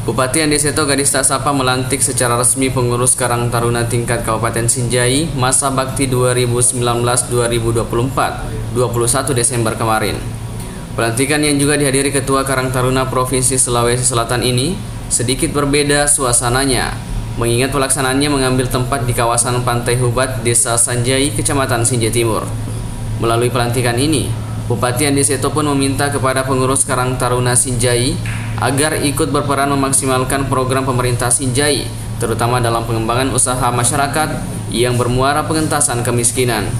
Bupati Andi Seto Gadis Sapa melantik secara resmi pengurus Karang Taruna tingkat Kabupaten Sinjai masa bakti 2019-2024, 21 Desember kemarin. Pelantikan yang juga dihadiri Ketua Karang Taruna Provinsi Sulawesi Selatan ini sedikit berbeda suasananya, mengingat pelaksanaannya mengambil tempat di kawasan Pantai Hubat, Desa Sanjai, Kecamatan Sinjai Timur. Melalui pelantikan ini, Bupati Andi Seto pun meminta kepada pengurus Karang Taruna Sinjai agar ikut berperan memaksimalkan program pemerintah Sinjai, terutama dalam pengembangan usaha masyarakat yang bermuara pengentasan kemiskinan.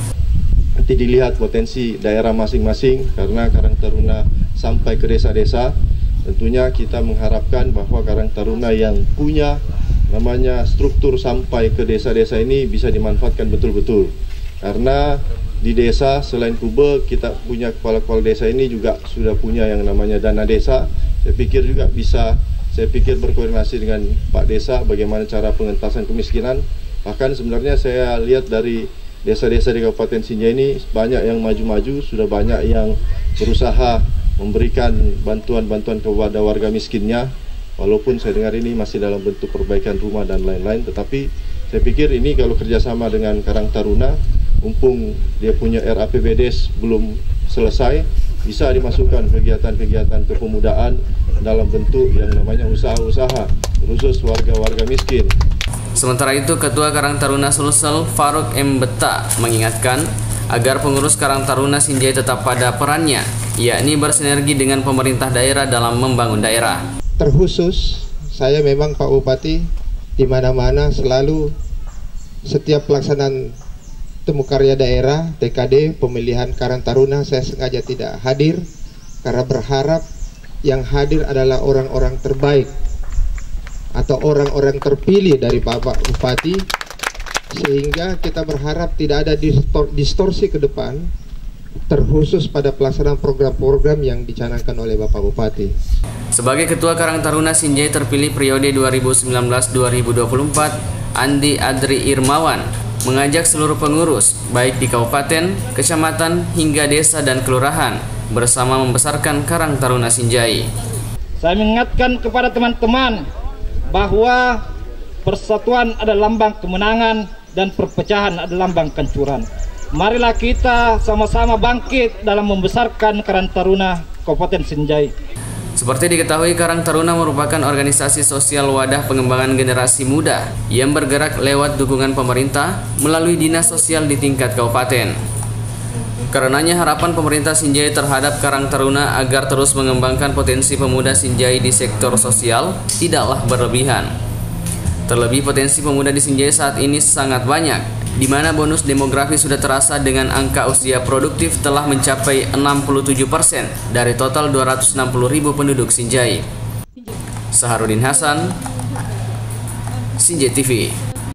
Nanti dilihat potensi daerah masing-masing, karena Karang Taruna sampai ke desa-desa, tentunya kita mengharapkan bahwa Karang Taruna yang punya namanya struktur sampai ke desa-desa ini bisa dimanfaatkan betul-betul. Karena di desa selain Kube, kita punya kepala-kepala desa ini juga sudah punya yang namanya dana desa. Saya pikir juga bisa, berkoordinasi dengan Pak Desa bagaimana cara pengentasan kemiskinan. Bahkan sebenarnya saya lihat dari desa-desa di Kabupaten Sinjai ini banyak yang maju-maju, sudah banyak yang berusaha memberikan bantuan-bantuan kepada warga miskinnya. Walaupun saya dengar ini masih dalam bentuk perbaikan rumah dan lain-lain, tetapi saya pikir ini kalau kerjasama dengan Karang Taruna, mumpung dia punya RAPBDes belum selesai, bisa dimasukkan kegiatan-kegiatan kepemudaan dalam bentuk yang namanya usaha-usaha, khusus warga-warga miskin. Sementara itu, Ketua Karang Taruna Sulsel Faruk M. Beta mengingatkan agar pengurus Karang Taruna Sinjai tetap pada perannya, yakni bersinergi dengan pemerintah daerah dalam membangun daerah. Terkhusus, saya memang Pak Bupati di mana-mana selalu setiap pelaksanaan temu karya daerah, TKD, pemilihan Karang Taruna, saya sengaja tidak hadir karena berharap yang hadir adalah orang-orang terbaik atau orang-orang terpilih dari Bapak Bupati, sehingga kita berharap tidak ada distorsi ke depan, terkhusus pada pelaksanaan program-program yang dicanangkan oleh Bapak Bupati. Sebagai Ketua Karang Taruna Sinjai terpilih periode 2019-2024, Andi Adri Irmawan mengajak seluruh pengurus, baik di kabupaten, kecamatan, hingga desa dan kelurahan, bersama membesarkan Karang Taruna Sinjai. Saya mengingatkan kepada teman-teman bahwa persatuan adalah lambang kemenangan dan perpecahan adalah lambang kehancuran. Marilah kita sama-sama bangkit dalam membesarkan Karang Taruna Kabupaten Sinjai. Seperti diketahui, Karang Taruna merupakan organisasi sosial wadah pengembangan generasi muda yang bergerak lewat dukungan pemerintah melalui dinas sosial di tingkat kabupaten. Karenanya harapan pemerintah Sinjai terhadap Karang Taruna agar terus mengembangkan potensi pemuda Sinjai di sektor sosial tidaklah berlebihan. Terlebih potensi pemuda di Sinjai saat ini sangat banyak, di mana bonus demografi sudah terasa dengan angka usia produktif telah mencapai 67% dari total 260.000 penduduk Sinjai. Saharudin Hasan, Sinjai TV.